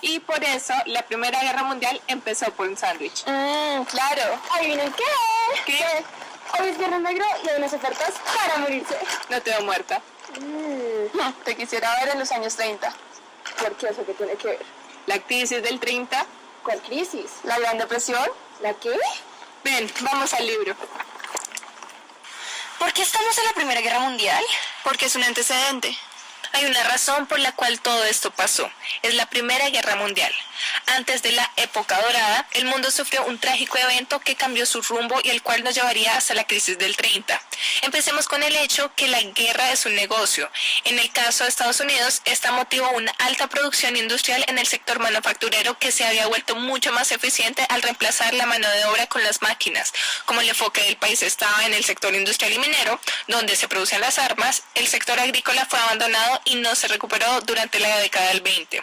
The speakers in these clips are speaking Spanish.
Y por eso la Primera Guerra Mundial empezó por un sándwich. Claro. ¿Adivinen qué? ¿Qué? Hoy es Viernes Negro y hay unas ofertas para morirse. No te veo muerta. Te quisiera ver en los años 30. ¿Por qué? ¿Eso qué tiene que ver? La crisis del 30. ¿Cuál crisis? La Gran Depresión. ¿La qué? Ven, vamos al libro. ¿Por qué estamos en la Primera Guerra Mundial? Porque es un antecedente. Hay una razón por la cual todo esto pasó. Es la Primera Guerra Mundial. Antes de la época dorada, el mundo sufrió un trágico evento que cambió su rumbo y el cual nos llevaría hasta la crisis del 30. Empecemos con el hecho que la guerra es un negocio. En el caso de Estados Unidos, esta motivó una alta producción industrial en el sector manufacturero que se había vuelto mucho más eficiente al reemplazar la mano de obra con las máquinas. Como el enfoque del país estaba en el sector industrial y minero, donde se producían las armas, el sector agrícola fue abandonado y no se recuperó durante la década del 20.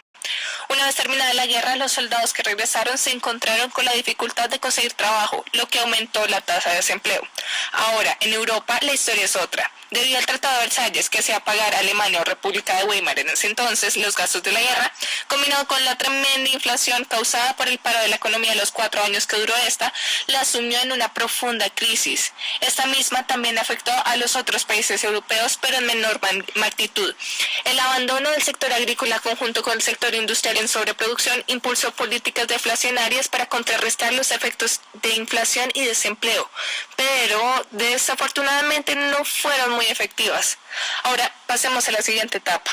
Una vez terminada la guerra, los soldados que regresaron se encontraron con la dificultad de conseguir trabajo, lo que aumentó la tasa de desempleo. Ahora, en Europa, la historia es otra. Debido al Tratado de Versalles, que hacía pagar a Alemania o República de Weimar en ese entonces los gastos de la guerra, combinado con la tremenda inflación causada por el paro de la economía de los 4 años que duró esta, la sumió en una profunda crisis. Esta misma también afectó a los otros países europeos, pero en menor magnitud. El abandono del sector agrícola conjunto con el sector industrial en sobreproducción impulsó políticas deflacionarias para contrarrestar los efectos de inflación y desempleo, pero desafortunadamente no fueron muy efectivas. Ahora pasemos a la siguiente etapa.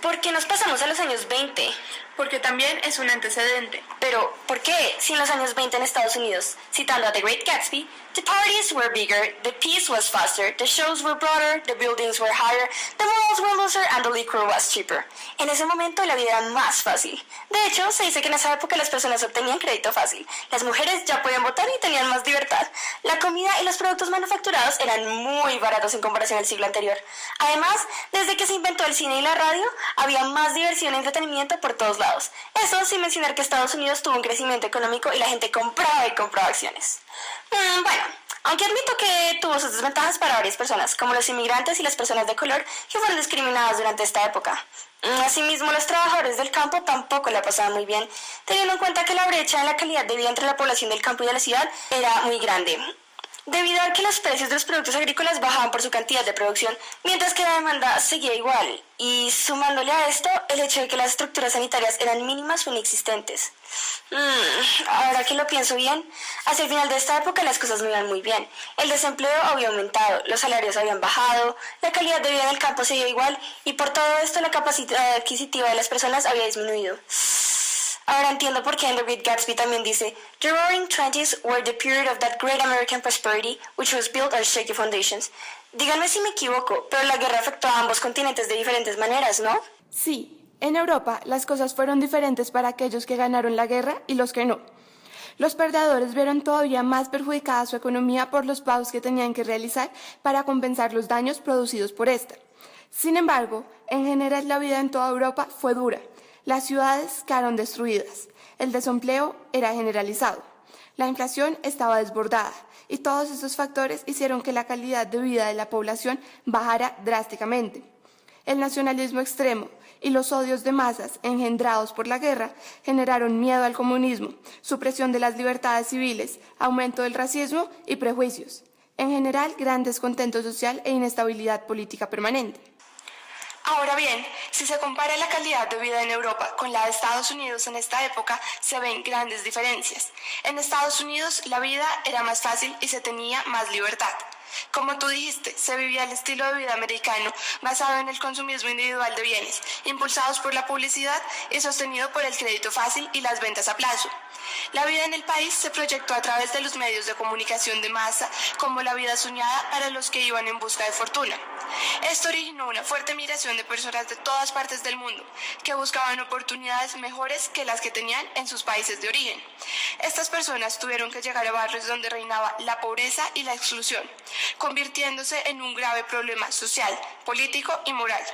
¿Por qué nos pasamos a los años 20? Porque también es un antecedente. Pero, ¿por qué? Si en los años 20 en Estados Unidos, citando a The Great Gatsby, the parties were bigger, the peace was faster, the shows were broader, the buildings were higher, the malls were looser, and the liquor was cheaper. En ese momento la vida era más fácil. De hecho, se dice que en esa época las personas obtenían crédito fácil. Las mujeres ya podían votar y tenían más libertad. La comida y los productos manufacturados eran muy baratos en comparación al siglo anterior. Además, desde que se inventó el cine y la radio, había más diversión y entretenimiento por todos lados. Eso sin mencionar que Estados Unidos tuvo un crecimiento económico y la gente compraba y compraba acciones. Bueno, aunque admito que tuvo sus desventajas para varias personas, como los inmigrantes y las personas de color que fueron discriminadas durante esta época. Asimismo, los trabajadores del campo tampoco la pasaban muy bien, teniendo en cuenta que la brecha en la calidad de vida entre la población del campo y de la ciudad era muy grande, debido a que los precios de los productos agrícolas bajaban por su cantidad de producción, mientras que la demanda seguía igual. Y sumándole a esto, el hecho de que las estructuras sanitarias eran mínimas o inexistentes. Ahora que lo pienso bien, hacia el final de esta época las cosas no iban muy bien. El desempleo había aumentado, los salarios habían bajado, la calidad de vida en el campo seguía igual, y por todo esto la capacidad adquisitiva de las personas había disminuido. Ahora entiendo por qué en The Great Gatsby también dice, "The Roaring Twenties were the period of that great American prosperity, which was built on shaky foundations." Díganme si me equivoco, pero la guerra afectó a ambos continentes de diferentes maneras, ¿no? Sí, en Europa las cosas fueron diferentes para aquellos que ganaron la guerra y los que no. Los perdedores vieron todavía más perjudicada su economía por los pagos que tenían que realizar para compensar los daños producidos por esta. Sin embargo, en general la vida en toda Europa fue dura. Las ciudades quedaron destruidas, el desempleo era generalizado, la inflación estaba desbordada y todos estos factores hicieron que la calidad de vida de la población bajara drásticamente. El nacionalismo extremo y los odios de masas engendrados por la guerra generaron miedo al comunismo, supresión de las libertades civiles, aumento del racismo y prejuicios. En general, gran descontento social e inestabilidad política permanente. Ahora bien, si se compara la calidad de vida en Europa con la de Estados Unidos en esta época, se ven grandes diferencias. En Estados Unidos la vida era más fácil y se tenía más libertad. Como tú dijiste, se vivía el estilo de vida americano basado en el consumismo individual de bienes, impulsados por la publicidad y sostenido por el crédito fácil y las ventas a plazo. La vida en el país se proyectó a través de los medios de comunicación de masa como la vida soñada para los que iban en busca de fortuna. Esto originó una fuerte migración de personas de todas partes del mundo que buscaban oportunidades mejores que las que tenían en sus países de origen. Estas personas tuvieron que llegar a barrios donde reinaba la pobreza y la exclusión, convirtiéndose en un grave problema social, político y moral.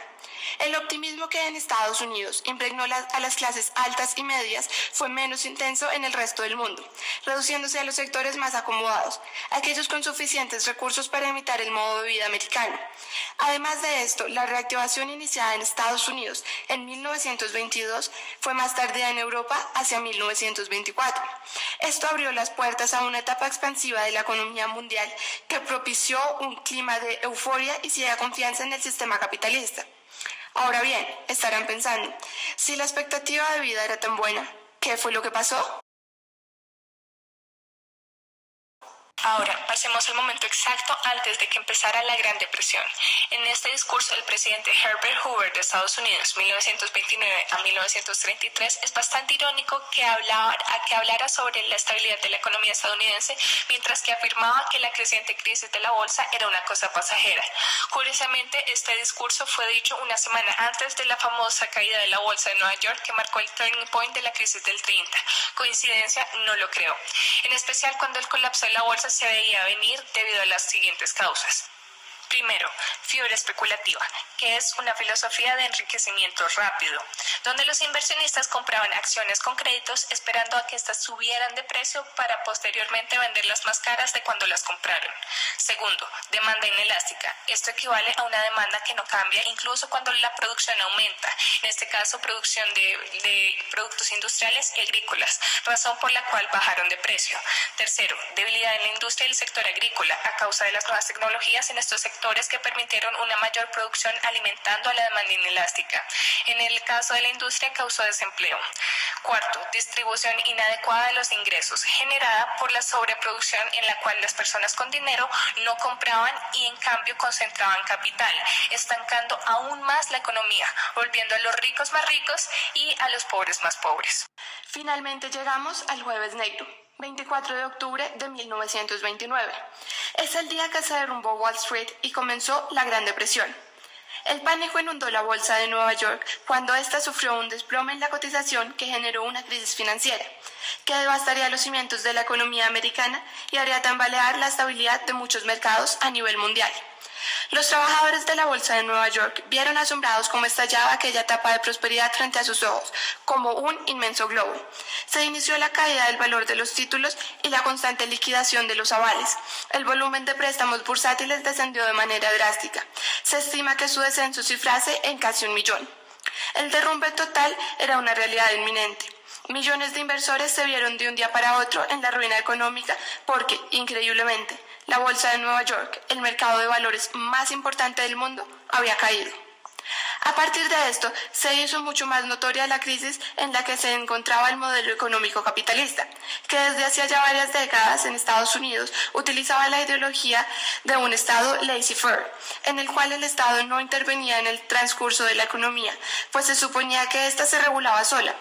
El optimismo que en Estados Unidos impregnó a las clases altas y medias fue menos intenso en el resto del mundo, reduciéndose a los sectores más acomodados, aquellos con suficientes recursos para imitar el modo de vida americano. Además de esto, la reactivación iniciada en Estados Unidos en 1922 fue más tardía en Europa hacia 1924. Esto abrió las puertas a una etapa expansiva de la economía mundial que propició un clima de euforia y ciega confianza en el sistema capitalista. Ahora bien, estarán pensando, si la expectativa de vida era tan buena, ¿qué fue lo que pasó? Ahora, pasemos al momento exacto antes de que empezara la Gran Depresión. En este discurso del presidente Herbert Hoover de Estados Unidos, 1929 a 1933, es bastante irónico que hablara sobre la estabilidad de la economía estadounidense, mientras que afirmaba que la creciente crisis de la bolsa era una cosa pasajera. Curiosamente, este discurso fue dicho una semana antes de la famosa caída de la bolsa de Nueva York que marcó el turning point de la crisis del 30. ¿Coincidencia? No lo creo. En especial cuando el colapso de la bolsa se veía venir debido a las siguientes causas. Primero, fiebre especulativa, que es una filosofía de enriquecimiento rápido, donde los inversionistas compraban acciones con créditos esperando a que éstas subieran de precio para posteriormente venderlas más caras de cuando las compraron. Segundo, demanda inelástica. Esto equivale a una demanda que no cambia incluso cuando la producción aumenta, en este caso producción de productos industriales y agrícolas, razón por la cual bajaron de precio. Tercero, debilidad en la industria y el sector agrícola a causa de las nuevas tecnologías en estos sectores que permitieron una mayor producción alimentando a la demanda inelástica. En el caso de la industria causó desempleo. Cuarto, distribución inadecuada de los ingresos, generada por la sobreproducción en la cual las personas con dinero no compraban y en cambio concentraban capital, estancando aún más la economía, volviendo a los ricos más ricos y a los pobres más pobres. Finalmente llegamos al Jueves Negro, 24 de octubre de 1929. Es el día que se derrumbó Wall Street y comenzó la Gran Depresión. El pánico inundó la bolsa de Nueva York cuando ésta sufrió un desplome en la cotización que generó una crisis financiera, que devastaría los cimientos de la economía americana y haría tambalear la estabilidad de muchos mercados a nivel mundial. Los trabajadores de la bolsa de Nueva York vieron asombrados cómo estallaba aquella etapa de prosperidad frente a sus ojos, como un inmenso globo. Se inició la caída del valor de los títulos y la constante liquidación de los avales. El volumen de préstamos bursátiles descendió de manera drástica. Se estima que su descenso cifrase en casi 1 millón. El derrumbe total era una realidad inminente. Millones de inversores se vieron de un día para otro en la ruina económica porque, increíblemente, la bolsa de Nueva York, el mercado de valores más importante del mundo, había caído. A partir de esto, se hizo mucho más notoria la crisis en la que se encontraba el modelo económico capitalista, que desde hacía ya varias décadas en Estados Unidos utilizaba la ideología de un Estado laissez-faire, en el cual el Estado no intervenía en el transcurso de la economía, pues se suponía que ésta se regulaba sola.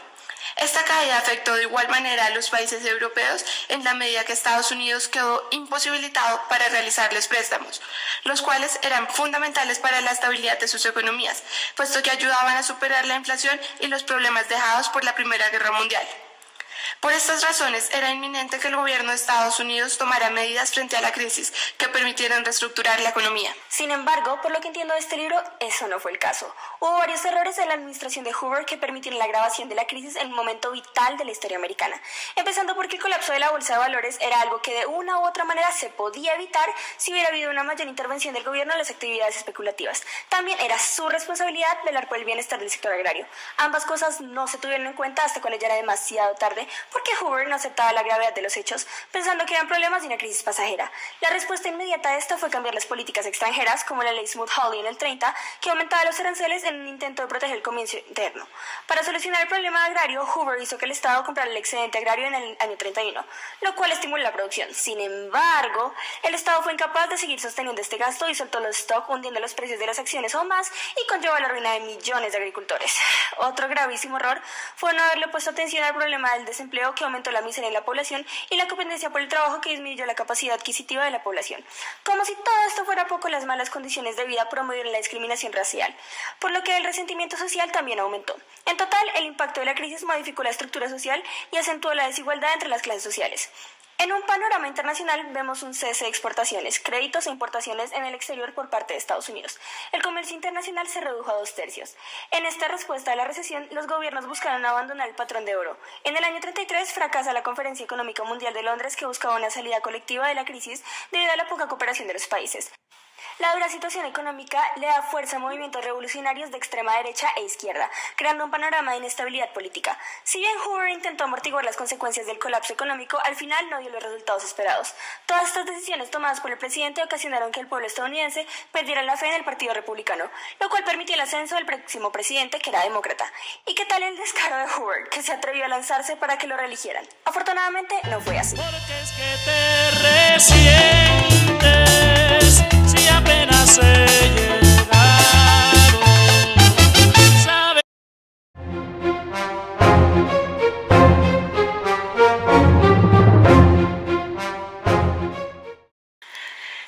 Esta caída afectó de igual manera a los países europeos en la medida que Estados Unidos quedó imposibilitado para realizarles préstamos, los cuales eran fundamentales para la estabilidad de sus economías, puesto que ayudaban a superar la inflación y los problemas dejados por la Primera Guerra Mundial. Por estas razones, era inminente que el gobierno de Estados Unidos tomara medidas frente a la crisis que permitieran reestructurar la economía. Sin embargo, por lo que entiendo de este libro, eso no fue el caso. Hubo varios errores en la administración de Hoover que permitieron la agravación de la crisis en un momento vital de la historia americana. Empezando porque el colapso de la bolsa de valores era algo que de una u otra manera se podía evitar si hubiera habido una mayor intervención del gobierno en las actividades especulativas. También era su responsabilidad velar por el bienestar del sector agrario. Ambas cosas no se tuvieron en cuenta hasta cuando ya era demasiado tarde, porque Hoover no aceptaba la gravedad de los hechos, pensando que eran problemas de una crisis pasajera. La respuesta inmediata a esto fue cambiar las políticas extranjeras, como la ley Smoot-Hawley en el 30, que aumentaba los aranceles en un intento de proteger el comercio interno. Para solucionar el problema agrario, Hoover hizo que el Estado comprara el excedente agrario en el año 31, lo cual estimuló la producción. Sin embargo, el Estado fue incapaz de seguir sosteniendo este gasto y soltó los stocks, hundiendo los precios de las acciones aún más y conllevó a la ruina de millones de agricultores. Otro gravísimo error fue no haberle puesto atención al problema del desempleo, que aumentó la miseria en la población, y la competencia por el trabajo, que disminuyó la capacidad adquisitiva de la población. Como si todo esto fuera poco, las malas condiciones de vida promovieron la discriminación racial, por lo que el resentimiento social también aumentó. En total, el impacto de la crisis modificó la estructura social y acentuó la desigualdad entre las clases sociales. En un panorama internacional vemos un cese de exportaciones, créditos e importaciones en el exterior por parte de Estados Unidos. El comercio internacional se redujo a 2/3. En esta respuesta a la recesión, los gobiernos buscaron abandonar el patrón de oro. En el año 33 fracasa la Conferencia Económica Mundial de Londres, que buscaba una salida colectiva de la crisis debido a la poca cooperación de los países. La dura situación económica le da fuerza a movimientos revolucionarios de extrema derecha e izquierda, creando un panorama de inestabilidad política. Si bien Hoover intentó amortiguar las consecuencias del colapso económico, al final no dio los resultados esperados. Todas estas decisiones tomadas por el presidente ocasionaron que el pueblo estadounidense perdiera la fe en el Partido Republicano, lo cual permitió el ascenso del próximo presidente, que era demócrata. ¿Y qué tal el descaro de Hoover, que se atrevió a lanzarse para que lo reeligieran? Afortunadamente, no fue así. Porque es que te resientes si apenas he llegado. ¿Sabes?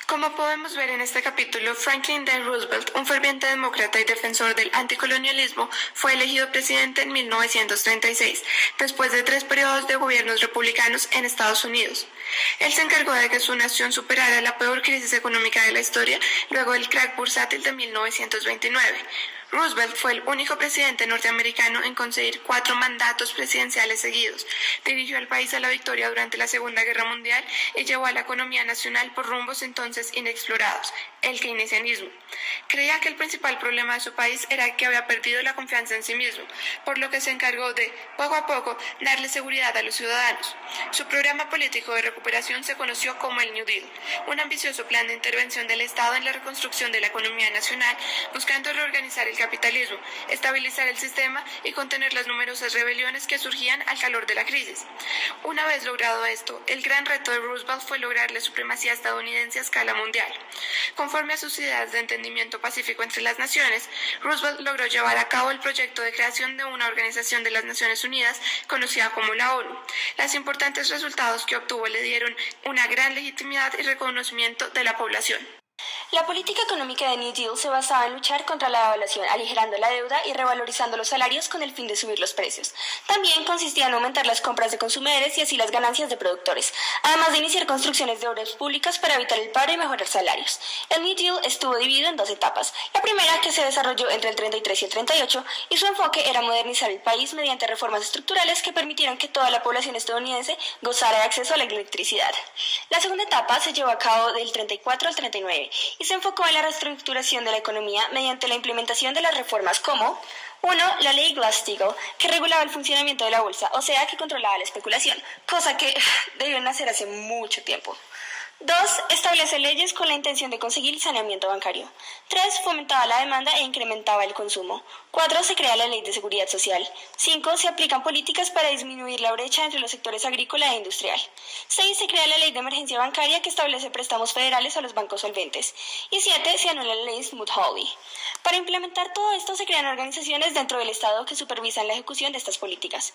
Como podemos ver en este capítulo, Franklin D. Roosevelt, un ferviente demócrata y defensor del anticolonialismo, fue elegido presidente en 1936, después de 3 periodos de gobiernos republicanos en Estados Unidos. Él se encargó de que su nación superara la peor crisis económica de la historia luego del crack bursátil de 1929. Roosevelt fue el único presidente norteamericano en conseguir 4 mandatos presidenciales seguidos. Dirigió al país a la victoria durante la Segunda Guerra Mundial y llevó a la economía nacional por rumbos entonces inexplorados, el keynesianismo. Creía que el principal problema de su país era que había perdido la confianza en sí mismo, por lo que se encargó de, poco a poco, darle seguridad a los ciudadanos. Su programa político de recuperación se conoció como el New Deal, un ambicioso plan de intervención del Estado en la reconstrucción de la economía nacional, buscando reorganizar el capitalismo, estabilizar el sistema y contener las numerosas rebeliones que surgían al calor de la crisis. Una vez logrado esto, el gran reto de Roosevelt fue lograr la supremacía estadounidense a escala mundial. Conforme a sus ideas de entendimiento pacífico entre las naciones, Roosevelt logró llevar a cabo el proyecto de creación de una organización de las Naciones Unidas conocida como la ONU. Los importantes resultados que obtuvo le dieron una gran legitimidad y reconocimiento de la población. La política económica de New Deal se basaba en luchar contra la devaluación, aligerando la deuda y revalorizando los salarios con el fin de subir los precios. También consistía en aumentar las compras de consumidores y así las ganancias de productores, además de iniciar construcciones de obras públicas para evitar el paro y mejorar salarios. El New Deal estuvo dividido en 2 etapas. La primera, que se desarrolló entre el 33 y el 38, y su enfoque era modernizar el país mediante reformas estructurales que permitieron que toda la población estadounidense gozara de acceso a la electricidad. La segunda etapa se llevó a cabo del 34 al 39, y se enfocó en la reestructuración de la economía mediante la implementación de las reformas como 1. La ley Glass-Steagall, que regulaba el funcionamiento de la bolsa, o sea, que controlaba la especulación, cosa que debieron hacer hace mucho tiempo. 2. Establece leyes con la intención de conseguir saneamiento bancario. 3. Fomentaba la demanda e incrementaba el consumo. 4. Se crea la Ley de Seguridad Social. 5. Se aplican políticas para disminuir la brecha entre los sectores agrícola e industrial. 6. Se crea la Ley de Emergencia Bancaria, que establece préstamos federales a los bancos solventes. Y 7. Se anula la Ley Smoot-Hawley. Para implementar todo esto se crean organizaciones dentro del Estado que supervisan la ejecución de estas políticas.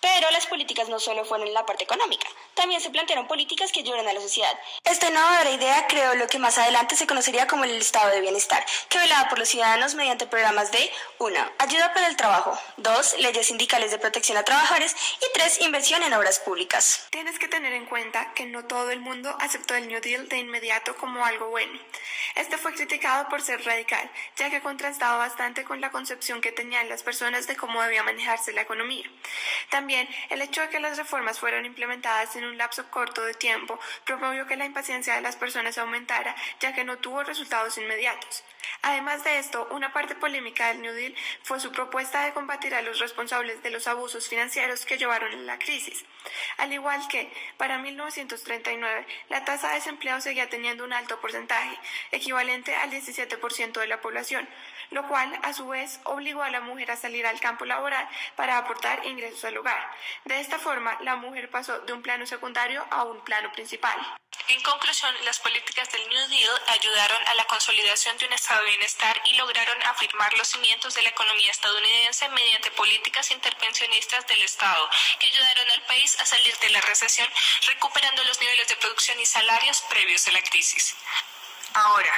Pero las políticas no solo fueron en la parte económica, también se plantearon políticas que ayudan a la sociedad. Esta innovadora idea creó lo que más adelante se conocería como el Estado de Bienestar, que velaba por los ciudadanos mediante programas de 1. Ayuda para el trabajo, 2. Leyes sindicales de protección a trabajadores y 3. Inversión en obras públicas. Tienes que tener en cuenta que no todo el mundo aceptó el New Deal de inmediato como algo bueno. Este fue criticado por ser radical, ya que contrastaba bastante con la concepción que tenían las personas de cómo debía manejarse la economía. También, el hecho de que las reformas fueran implementadas en un lapso corto de tiempo promovió que la impaciencia de las personas aumentara, ya que no tuvo resultados inmediatos. Además de esto, una parte polémica del New Deal fue su propuesta de combatir a los responsables de los abusos financieros que llevaron a la crisis. Al igual que, para 1939, la tasa de desempleo seguía teniendo un alto porcentaje, equivalente al 17% de la población, lo cual, a su vez, obligó a la mujer a salir al campo laboral para aportar ingresos al hogar. De esta forma, la mujer pasó de un plano secundario a un plano principal. En conclusión, las políticas del New Deal ayudaron a la consolidación de un estado de bienestar y lograron afirmar los cimientos de la economía estadounidense mediante políticas intervencionistas del Estado que ayudaron al país a salir de la recesión, recuperando los niveles de producción y salarios previos a la crisis. Ahora,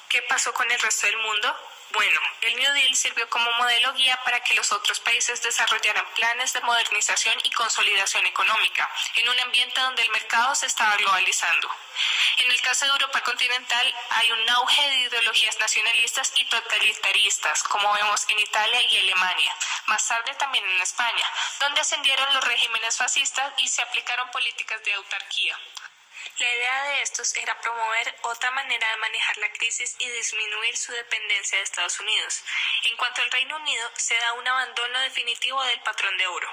¿qué pasó con el resto del mundo? Bueno, el New Deal sirvió como modelo guía para que los otros países desarrollaran planes de modernización y consolidación económica, en un ambiente donde el mercado se estaba globalizando. En el caso de Europa continental hay un auge de ideologías nacionalistas y totalitaristas, como vemos en Italia y Alemania, más tarde también en España, donde ascendieron los regímenes fascistas y se aplicaron políticas de autarquía. La idea de estos era promover otra manera de manejar la crisis y disminuir su dependencia de Estados Unidos. En cuanto al Reino Unido, se da un abandono definitivo del patrón de oro.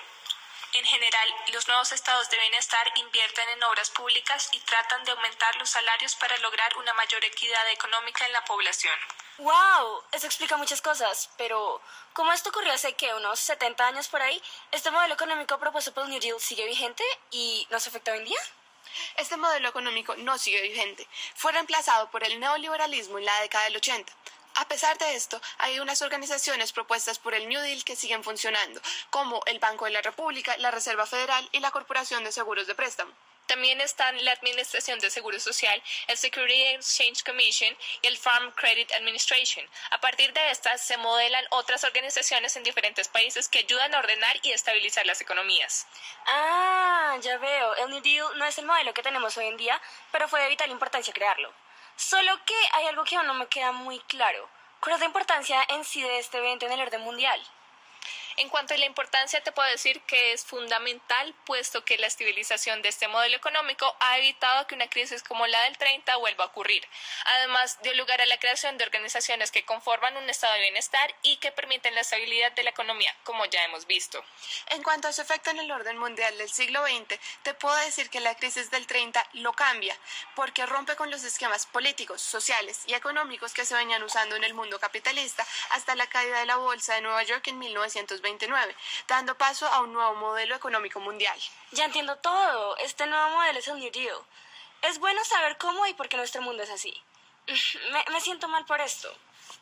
En general, los nuevos estados de bienestar invierten en obras públicas y tratan de aumentar los salarios para lograr una mayor equidad económica en la población. ¡Wow! Eso explica muchas cosas, pero como esto ocurrió hace, unos 70 años por ahí, ¿este modelo económico propuesto por el New Deal sigue vigente y nos afecta hoy en día? Este modelo económico no sigue vigente. Fue reemplazado por el neoliberalismo en la década del 80. A pesar de esto, hay unas organizaciones propuestas por el New Deal que siguen funcionando, como el Banco de la República, la Reserva Federal y la Corporación de Seguros de Préstamo. También están la Administración de Seguro Social, el Security Exchange Commission y el Farm Credit Administration. A partir de estas se modelan otras organizaciones en diferentes países que ayudan a ordenar y estabilizar las economías. Ah, ya veo. El New Deal no es el modelo que tenemos hoy en día, pero fue de vital importancia crearlo. Solo que hay algo que aún no me queda muy claro. ¿Cuál es la importancia en sí de este evento en el orden mundial? En cuanto a la importancia, te puedo decir que es fundamental, puesto que la estabilización de este modelo económico ha evitado que una crisis como la del 30 vuelva a ocurrir. Además, dio lugar a la creación de organizaciones que conforman un estado de bienestar y que permiten la estabilidad de la economía, como ya hemos visto. En cuanto a su efecto en el orden mundial del siglo XX, te puedo decir que la crisis del 30 lo cambia, porque rompe con los esquemas políticos, sociales y económicos que se venían usando en el mundo capitalista hasta la caída de la Bolsa de Nueva York en 1929, dando paso a un nuevo modelo económico mundial. Ya entiendo todo. Este nuevo modelo es el New Deal. Es bueno saber cómo y por qué nuestro mundo es así. Me siento mal por esto,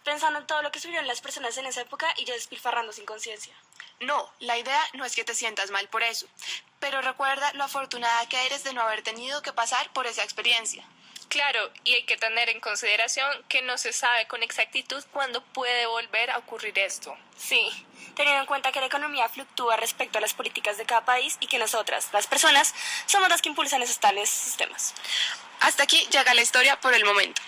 pensando en todo lo que sufrieron las personas en esa época y yo despilfarrando sin conciencia. No, la idea no es que te sientas mal por eso, pero recuerda lo afortunada que eres de no haber tenido que pasar por esa experiencia. Claro, y hay que tener en consideración que no se sabe con exactitud cuándo puede volver a ocurrir esto. Sí, teniendo en cuenta que la economía fluctúa respecto a las políticas de cada país y que nosotras, las personas, somos las que impulsan esos tales sistemas. Hasta aquí llega la historia por el momento.